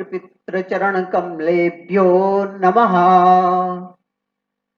मातापितृचरणकमलेभ्यो नमः।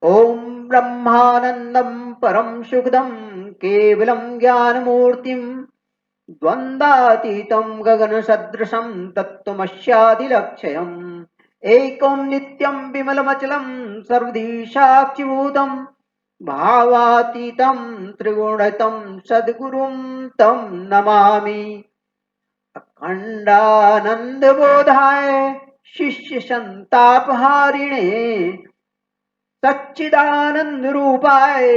ॐ ब्रह्मानन्दं परं सुखदं केवलं ज्ञानमूर्तिं द्वन्द्वातीतं गगनसदृशं तत्त्वमस्यादिलक्ष्यम् एकं नित्यं विमलमचलं सर्वधी साक्षिभूतं भावातीतं त्रिगुणितं सद्गुरुं तं नमामि। अखण्डानन्दबोधाय शिष्यसन्तापहारिणे सच्चिदानन्दरूपाय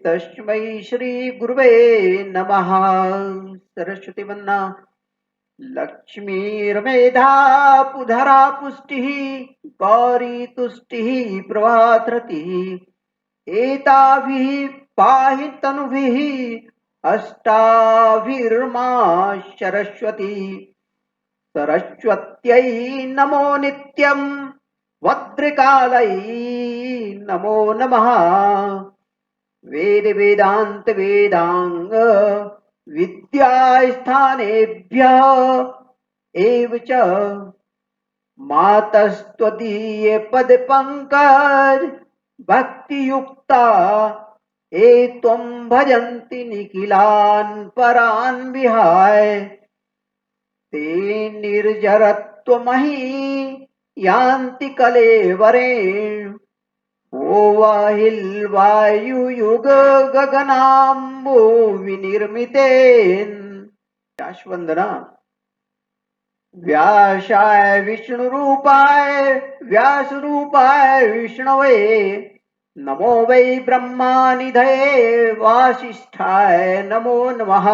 तस्मै श्रीगुरुवे नमः। सरस्वती वंदना लक्ष्मीर्मेधा पुधरा पुष्टिः गौरी तुष्टिः प्रभातरतिः एताभिः पाहि तनुभिः अष्टाभिर्मा सरस्वती। सरस्वत्यै नमो नित्यं भद्रकालै नमो नमः। वेद वेदांत वेदांग विद्यास्थानेभ्यः एव च मातस्त्वदीये पद पंकज भक्ति युक्ता ए त्वं भजन्ति निखिलान् परान् विहाय ते निर्जरत्वमहि यान्ति कलेवरेण ओवाहिल्वायुयुग गगनाम्बो विनिर्मितेन। व्यासवंदना। व्यासाय विष्णुरूपाय व्यासरूपाय विष्णवे नमो वै ब्रह्मानिधये वासिष्ठाय नमो नमः।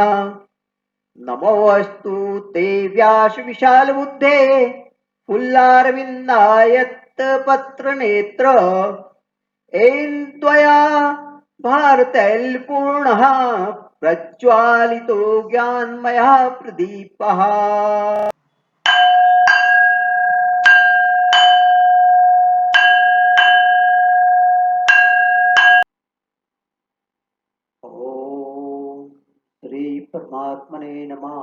नमोऽस्तु ते व्यास विशालबुद्धे फुल्लारविन्दायत्तपत्रनेत्र येन त्वया भारतैलपूर्णः प्रज्वालितो ज्ञानमयः प्रदीपः। ओम श्री परमात्मने नमः।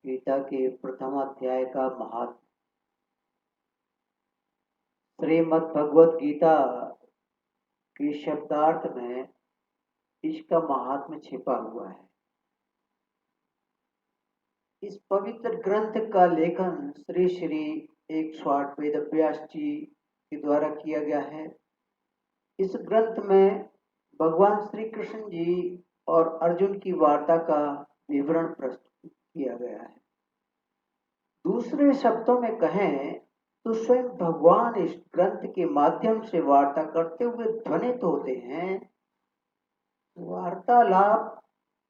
गीता के प्रथम अध्याय का महात्म्य। श्रीमद् भगवत गीता के शब्दार्थ में इसका महात्म्य छिपा हुआ है। इस पवित्र ग्रंथ का लेखन श्री श्री 108 वेदव्यास जी के द्वारा किया गया है। इस ग्रंथ में भगवान श्री कृष्ण जी और अर्जुन की वार्ता का विवरण प्रस्तुत किया गया है। दूसरे शब्दों में कहें तो स्वयं भगवान इस ग्रंथ के माध्यम से वार्ता करते हुए ध्वनित होते हैं। वार्तालाप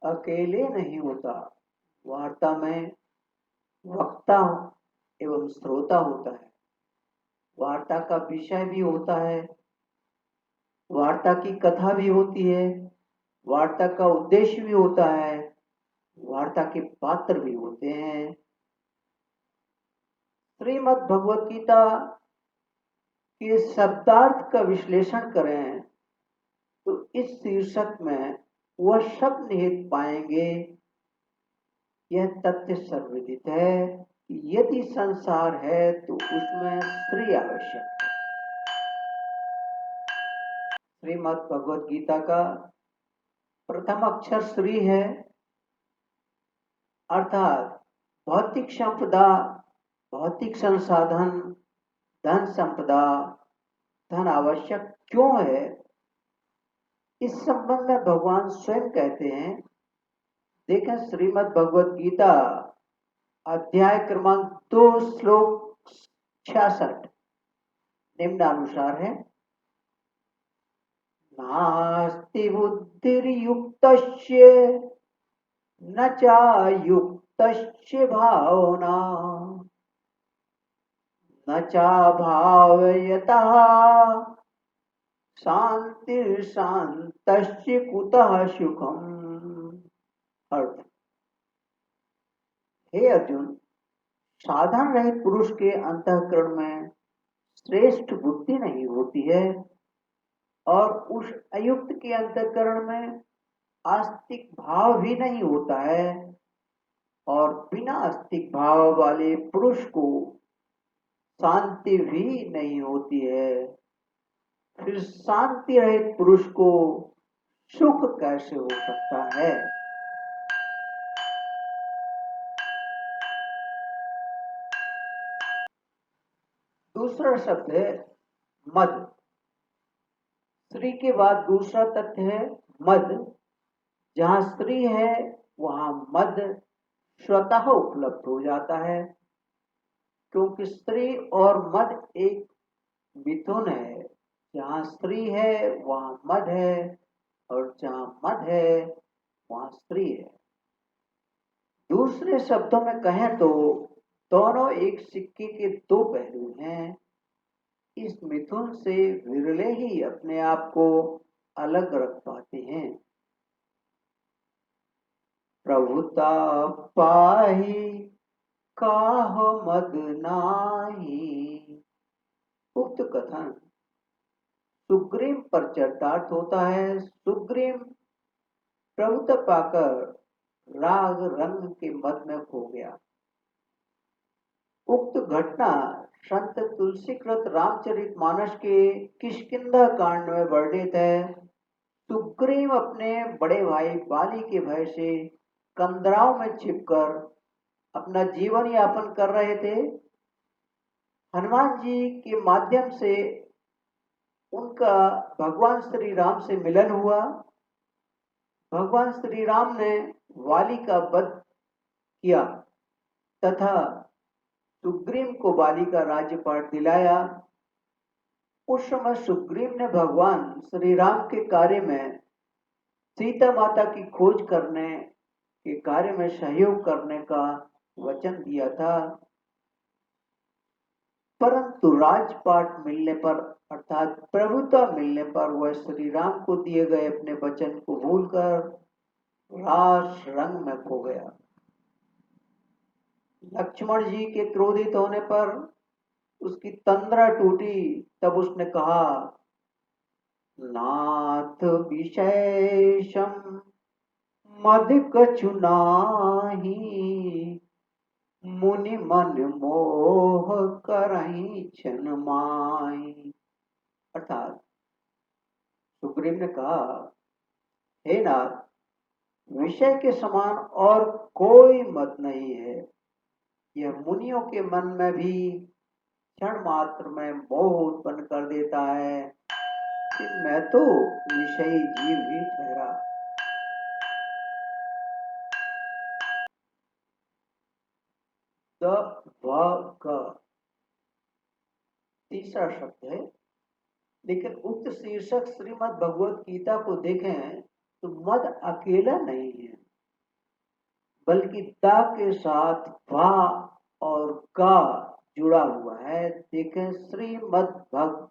अकेले नहीं होता, वार्ता में वक्ता एवं श्रोता होता है। वार्ता का विषय भी होता है, वार्ता की कथा भी होती है, वार्ता का उद्देश्य भी होता है, वार्ता के पात्र भी होते हैं। श्रीमद् भगवत गीता के शब्दार्थ का विश्लेषण करें तो इस शीर्षक में वह शब्द निहित पाएंगे। यह तथ्य सर्वविदित है कि यदि संसार है तो उसमें श्री आवश्यक है। श्रीमद् भगवत गीता का प्रथम अक्षर श्री है, अर्थात भौतिक संपदा, भौतिक संसाधन, धन संपदा, धन आवश्यक क्यों है, इस संबंध में भगवान स्वयं कहते हैं। देखें श्रीमद् भगवत गीता अध्याय क्रमांक 2 श्लोक 66 निम्नानुसार है। नास्ति बुद्धिर्युक्तस्य न चायुक्तस्य भावना न चाभावयतः शांतिर्शान्तस्य कुतः सुखम। अर्थ, हे अर्जुन, साधन रहित पुरुष के अंतःकरण में श्रेष्ठ बुद्धि नहीं होती है और उस अयुक्त के अंतःकरण में आस्तिक भाव भी नहीं होता है और बिना आस्तिक भाव वाले पुरुष को शांति भी नहीं होती है, फिर शांति रहित पुरुष को सुख कैसे हो सकता है? दूसरा शब्द है मद। स्त्री के बाद दूसरा तथ्य है मद। जहां स्त्री है वहां मद स्वतः उपलब्ध हो जाता है, क्योंकि स्त्री और मद एक मिथुन है। जहां स्त्री है वहां मद है, और जहां मद है वहां स्त्री है। दूसरे शब्दों में कहें तो दोनों एक सिक्के के दो पहलू हैं। इस मिथुन से विरले ही अपने आप को अलग रख पाते हैं। प्रभुता पाही काह मद नाही। उक्त कथन सुग्रीव पर चरितार्थ होता है। सुग्रीव प्रभुता पाकर राग रंग के मद में खो गया। उक्त घटना संत तुलसीकृत रामचरितमानस के किष्किंधा कांड में वर्णित है। सुग्रीव अपने बड़े भाई बाली के भय से कंदराओं में छिपकर अपना जीवन यापन कर रहे थे। हनुमान जी के माध्यम से उनका भगवान श्री राम से मिलन हुआ। भगवान श्री राम ने वाली का वध किया तथा सुग्रीव को बाली का राज्यपाठ दिलाया। उस समय सुग्रीव ने भगवान श्री राम के कार्य में सीता माता की खोज करने के कार्य में सहयोग करने का वचन दिया था, परंतु राजपाट मिलने पर अर्थात प्रभुता मिलने पर वह श्री राम को दिए गए अपने वचन को भूलकर रास रंग में खो गया। लक्ष्मण जी के क्रोधित होने पर उसकी तंद्रा टूटी। तब उसने कहा, नाथ विशेषम मद कछु नाही, मुनि मन मोह करहि छन माई। अर्थात सुग्रीव ने कहा, हे नाथ, विषय के समान और कोई मत नहीं है। यह मुनियों के मन में भी क्षण मात्र में मोह उत्पन्न कर देता है कि मैं तो विषयी जीव ही ठहरा। तीसरा शब्द है, लेकिन उक्त शीर्षक श्रीमद् भगवत गीता को देखें तो मद अकेला नहीं है, बल्कि दा के साथ वा और का जुड़ा हुआ है। देखें श्रीमद् भग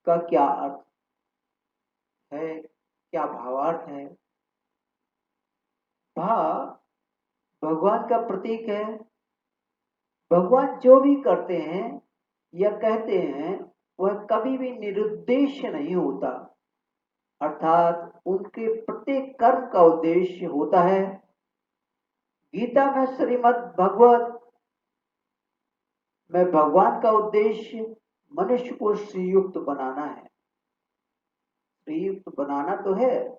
का क्या अर्थ है, क्या भावार्थ है। भा भगवान का प्रतीक है। भगवान जो भी करते हैं या कहते हैं वह कभी भी निरुद्देश्य नहीं होता, अर्थात उनके प्रत्येक कर्म का उद्देश्य होता है। गीता में श्रीमद् भगवत में भगवान का उद्देश्य मनुष्य को श्रीयुक्त बनाना है। श्रीयुक्त बनाना तो है,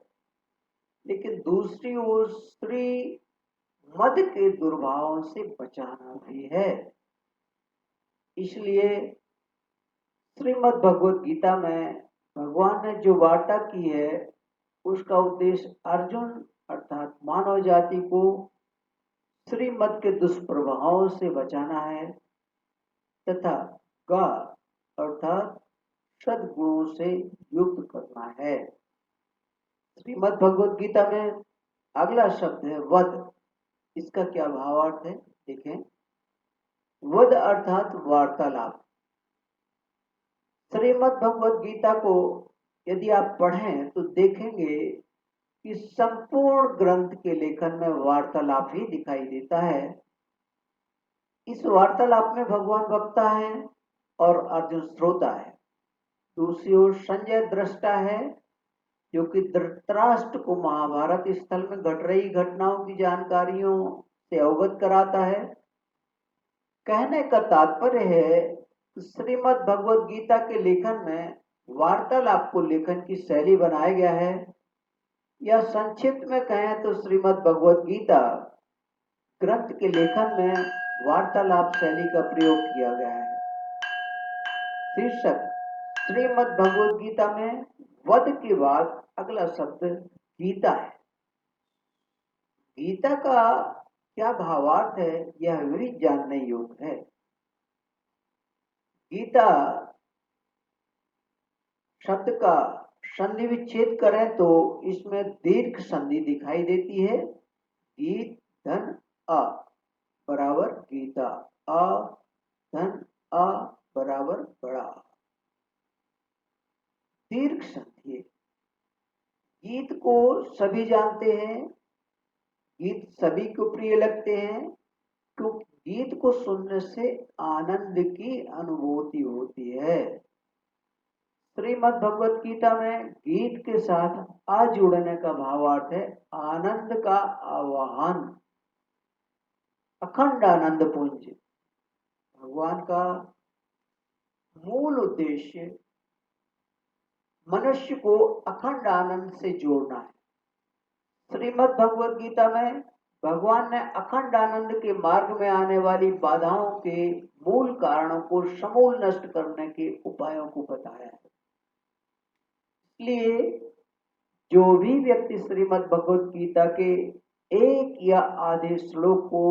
लेकिन दूसरी ओर श्री मद के दुर्भावों से बचाना भी है। इसलिए श्रीमद् भगवत गीता में भगवान ने जो वार्ता की है उसका उद्देश्य अर्जुन अर्थात मानव जाति को श्रीमद् के दुष्प्रभावों से बचाना है तथा गा अर्थात सद्गुणों से युक्त करना है। श्रीमद् भगवत गीता में अगला शब्द है वध। इसका क्या भावार्थ है देखें। वध अर्थात वार्तालाप। श्रीमद् भगवत गीता को यदि आप पढ़ें तो देखेंगे कि संपूर्ण ग्रंथ के लेखन में वार्तालाप ही दिखाई देता है। इस वार्तालाप में भगवान वक्ता है और अर्जुन श्रोता है। दूसरी ओर संजय दृष्टा है जो कि धृतराष्ट्र को महाभारत स्थल में घट रही घटनाओं की जानकारियों से अवगत कराता है। कहने का तात्पर्य है कि श्रीमद् भगवद गीता के लेखन में वार्तालाप को लेखन की शैली बनाया गया है, या संक्षिप्त में कहें तो श्रीमद् भगवद गीता ग्रंथ के लेखन में वार्तालाप शैली का प्रयोग किया गया है। शीर्षक श्रीमद् भगवद गीता में वध के बाद अगला शब्द गीता है। गीता का क्या भावार्थ है यह विविध जानने योग्य है। गीता शब्द का संधि विच्छेद करें तो इसमें दीर्घ संधि दिखाई देती है। गीत धन अ बराबर गीता, अ धन अ बराबर बड़ा, दीर्घ संधि। गीत को सभी जानते हैं, गीत सभी को प्रिय लगते हैं, क्योंकि गीत को सुनने से आनंद की अनुभूति होती है। श्रीमद् भगवत गीता में गीत के साथ आ जुड़ने का भावार्थ है आनंद का आवाहन, अखंड आनंद पुंज। भगवान का मूल उद्देश्य मनुष्य को अखंड आनंद से जोड़ना है। श्रीमद् भगवद गीता में भगवान ने अखंड आनंद के मार्ग में आने वाली बाधाओं के मूल कारणों को समूल नष्ट करने के उपायों को बताया है। इसलिए जो भी व्यक्ति श्रीमद् भगवद गीता के एक या आधे श्लोक को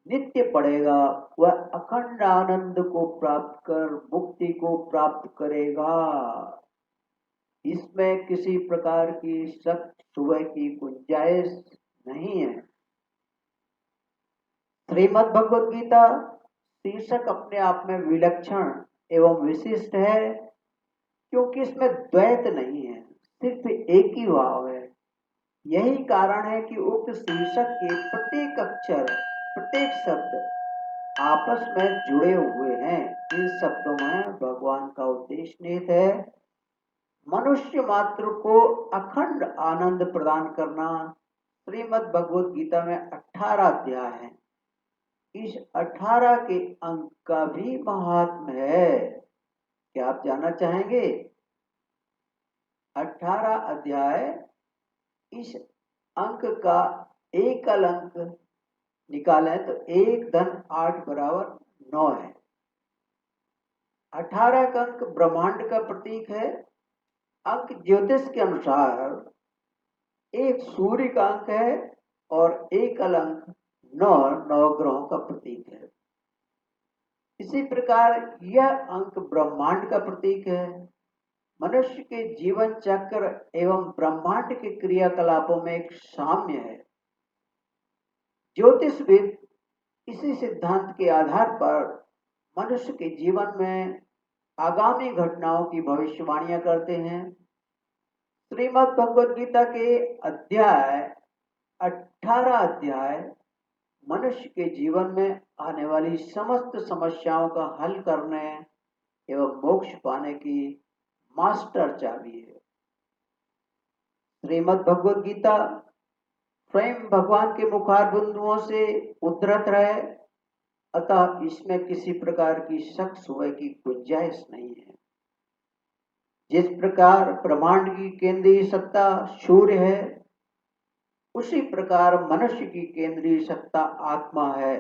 नित्य पढ़ेगा वह अखंड आनंद को प्राप्त कर मुक्ति को प्राप्त करेगा। इसमें किसी प्रकार की शक सुबह की गुंजाइश नहीं है। श्रीमद् भगवद गीता शीर्षक अपने आप में विलक्षण एवं विशिष्ट है, क्योंकि इसमें द्वैत नहीं है, सिर्फ एक ही भाव है। यही कारण है कि उक्त शीर्षक के प्रत्येक अक्षर प्रत्येक शब्द आपस में जुड़े हुए हैं। इन शब्दों में भगवान का उद्देश्य निहित है मनुष्य मात्र को अखंड आनंद प्रदान करना। श्रीमद् भगवद गीता में 18 अध्याय हैं। इस 18 के अंक का भी महात्म्य है। क्या आप जानना चाहेंगे? 18 अध्याय, इस अंक का एकल अंक निकालें तो 1 धन 8 बराबर 9 है। 18 का अंक ब्रह्मांड का प्रतीक है। अंक ज्योतिष के अनुसार एक सूर्य का अंक है और एकल अंक 9 ग्रहों का प्रतीक है। इसी प्रकार यह अंक ब्रह्मांड का प्रतीक है। मनुष्य के जीवन चक्र एवं ब्रह्मांड के क्रियाकलापों में एक साम्य है। ज्योतिषविद इसी सिद्धांत के आधार पर मनुष्य के जीवन में आगामी घटनाओं की भविष्यवाणियां करते हैं। श्रीमद् भगवद गीता के अध्याय 18 अध्याय मनुष्य के जीवन में आने वाली समस्त समस्याओं का हल करने एवं मोक्ष पाने की मास्टर चाबी है। श्रीमद् भगवद गीता स्वयं भगवान के मुखार बिंदुओं से उद्धृत रहे, अतः इसमें किसी प्रकार की शक सुबह की गुंजाइश नहीं है। जिस प्रकार ब्रह्मांड की केंद्रीय सत्ता सूर्य है, उसी प्रकार मनुष्य की केंद्रीय सत्ता आत्मा है।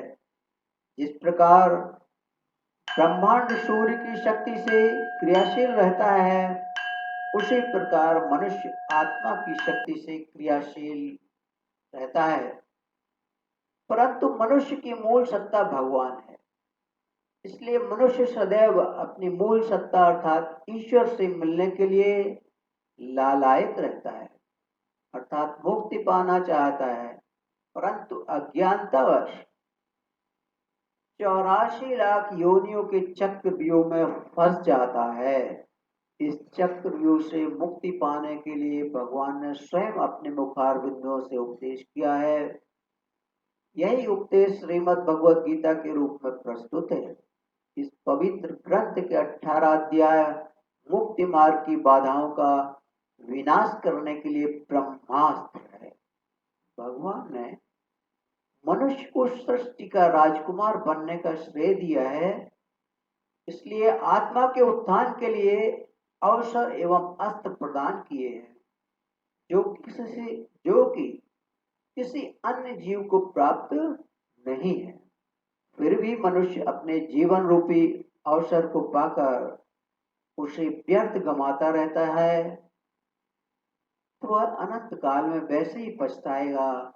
जिस प्रकार ब्रह्मांड सूर्य की शक्ति से क्रियाशील रहता है, उसी प्रकार मनुष्य आत्मा की शक्ति से क्रियाशील रहता है। परंतु मनुष्य की मूल सत्ता भगवान है। इसलिए मनुष्य सदैव अपनी मूल सत्ता अर्थात ईश्वर से मिलने के लिए लालायित रहता है, अर्थात मुक्ति पाना चाहता है, परंतु अज्ञानतावश 84 लाख योनियों के चक्रव्यूह में फंस जाता है। इस चक्रव्यूह से मुक्ति पाने के लिए भगवान ने स्वयं अपने मुखार बिंदुओं से उपदेश किया है। यही उपदेश श्रीमद् भगवद गीता के रूप में प्रस्तुत है। इस पवित्र ग्रंथ के 18 अध्याय मुक्ति मार्ग की बाधाओं का विनाश करने के लिए ब्रह्मास्त्र है। भगवान ने मनुष्य को सृष्टि का राजकुमार बनने का श्रेय दिया है, इसलिए आत्मा के उत्थान के लिए अवसर एवं अस्त्र प्रदान किए हैं, जो कि किसी अन्य जीव को प्राप्त नहीं है। फिर भी मनुष्य अपने जीवन रूपी अवसर को पाकर उसे व्यर्थ गंवाता रहता है, तो वह अनंत काल में वैसे ही पछताएगा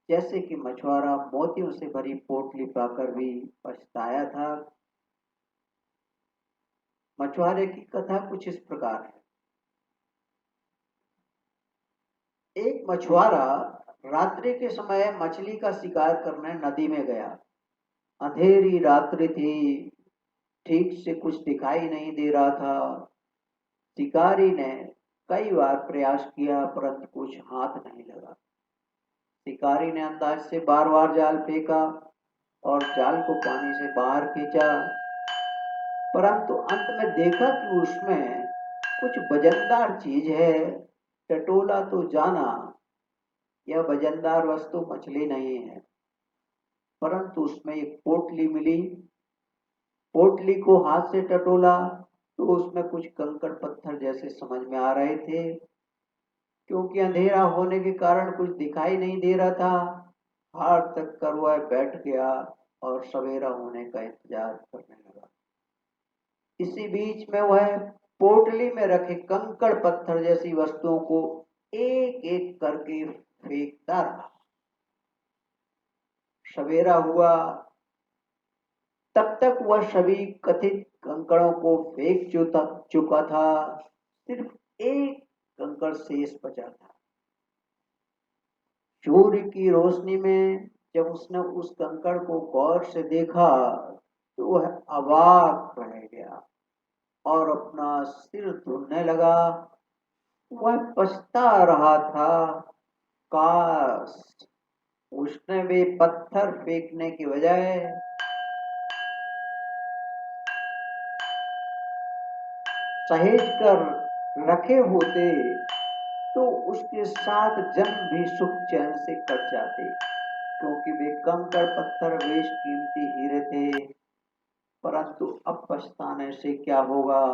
जैसे कि मछुआरा मोतियों से भरी पोटली पाकर भी पछताया था। मछुआरे की कथा कुछ इस प्रकार है। एक मछुआरा रात्रि के समय मछली का शिकार करने नदी में गया। अंधेरी रात्रि थी, ठीक से कुछ दिखाई नहीं दे रहा था। शिकारी ने कई बार प्रयास किया परंतु कुछ हाथ नहीं लगा। शिकारी ने अंदाज से बार बार जाल फेंका और जाल को पानी से बाहर खींचा, परंतु अंत में देखा कि उसमें कुछ वजनदार चीज है। टटोला तो जाना यह वजनदार वस्तु मछली नहीं है, परंतु उसमें एक पोटली मिली। पोटली को हाथ से टटोला तो उसमें कुछ कंकड़ पत्थर जैसे समझ में आ रहे थे। क्योंकि अंधेरा होने के कारण कुछ दिखाई नहीं दे रहा था, हार तक कर वह बैठ गया और सवेरा होने का इंतजार करने लगा। इसी बीच में वह पोटली में रखे कंकड़ पत्थर जैसी वस्तुओं को एक एक करके फेंकता रहा। सवेरा हुआ, तब तक वह सभी कथित कंकड़ों को फेंक चुका था। सिर्फ एक कंकड़ शेष बचा था। सूर्य की रोशनी में जब उसने उस कंकड़ को गौर से देखा तो वह अवाक रह गया और अपना सिर धुनने लगा। वह पछता रहा था, काश उसने वे पत्थर फेंकने की बजाय सहेज कर रखे होते तो उसके साथ जन्म भी सुख चैन से कट जाते। क्योंकि वे कंकड़ पत्थर बेशकीमती हीरे थे, परंतु अब पछताने से क्या होगा।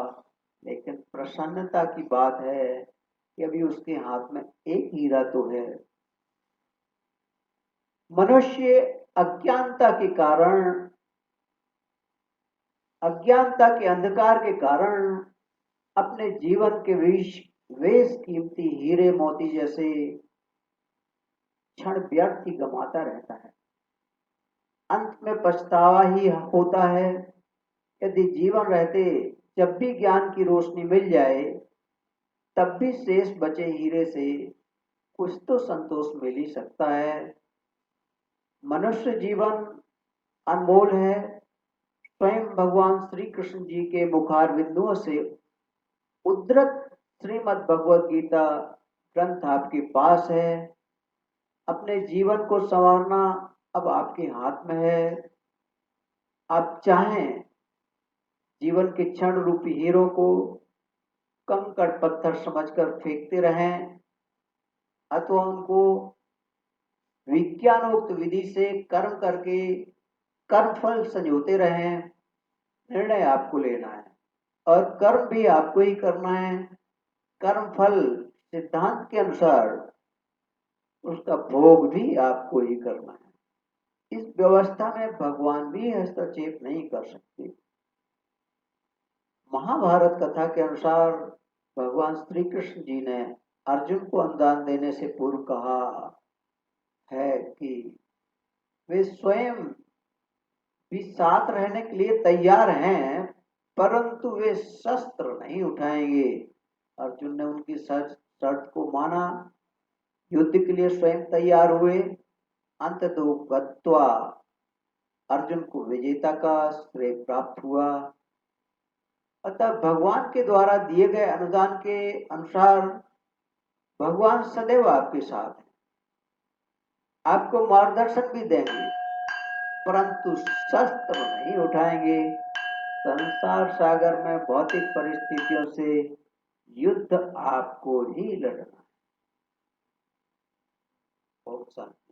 लेकिन प्रसन्नता की बात है कि अभी उसके हाथ में एक हीरा तो है। मनुष्य अज्ञानता के अंधकार के कारण अपने जीवन के बेश कीमती हीरे मोती जैसे क्षण व्यर्थ ही गंवाता रहता है। अंत में पछतावा ही होता है। यदि जीवन रहते जब भी ज्ञान की रोशनी मिल जाए तब भी शेष बचे हीरे से कुछ तो संतोष मिल ही सकता है। मनुष्य जीवन अनमोल है। स्वयं भगवान श्री कृष्ण जी के मुखार बिंदुओं से उद्धृत श्रीमद् भगवद गीता ग्रंथ आपके पास है। अपने जीवन को संवारना अब आपके हाथ में है। आप चाहें जीवन के क्षण रूपी हीरों को कंकड़ पत्थर समझकर फेंकते रहें अथवा उनको विज्ञानोक्त विधि से कर्म करके कर्मफल संजोते रहें। निर्णय आपको लेना है और कर्म भी आपको ही करना है। कर्मफल सिद्धांत के अनुसार उसका भोग भी आपको ही करना है। इस व्यवस्था में भगवान भी हस्तक्षेप नहीं कर सकते। महाभारत कथा के अनुसार भगवान श्री कृष्ण जी ने अर्जुन को वरदान देने से पूर्व कहा है कि वे स्वयं भी साथ रहने के लिए तैयार हैं, परंतु वे शस्त्र नहीं उठाएंगे। अर्जुन ने उनकी शर्त को माना, युद्ध के लिए स्वयं तैयार हुए। अंततो गत्वा अर्जुन को विजेता का श्रेय प्राप्त हुआ। अतः भगवान के द्वारा दिए गए अनुदान के अनुसार भगवान सदैव आपके साथ है, आपको मार्गदर्शन भी देंगे, परंतु शस्त्र नहीं उठाएंगे। संसार सागर में भौतिक परिस्थितियों से युद्ध आपको ही लड़ना है। बहुत सारा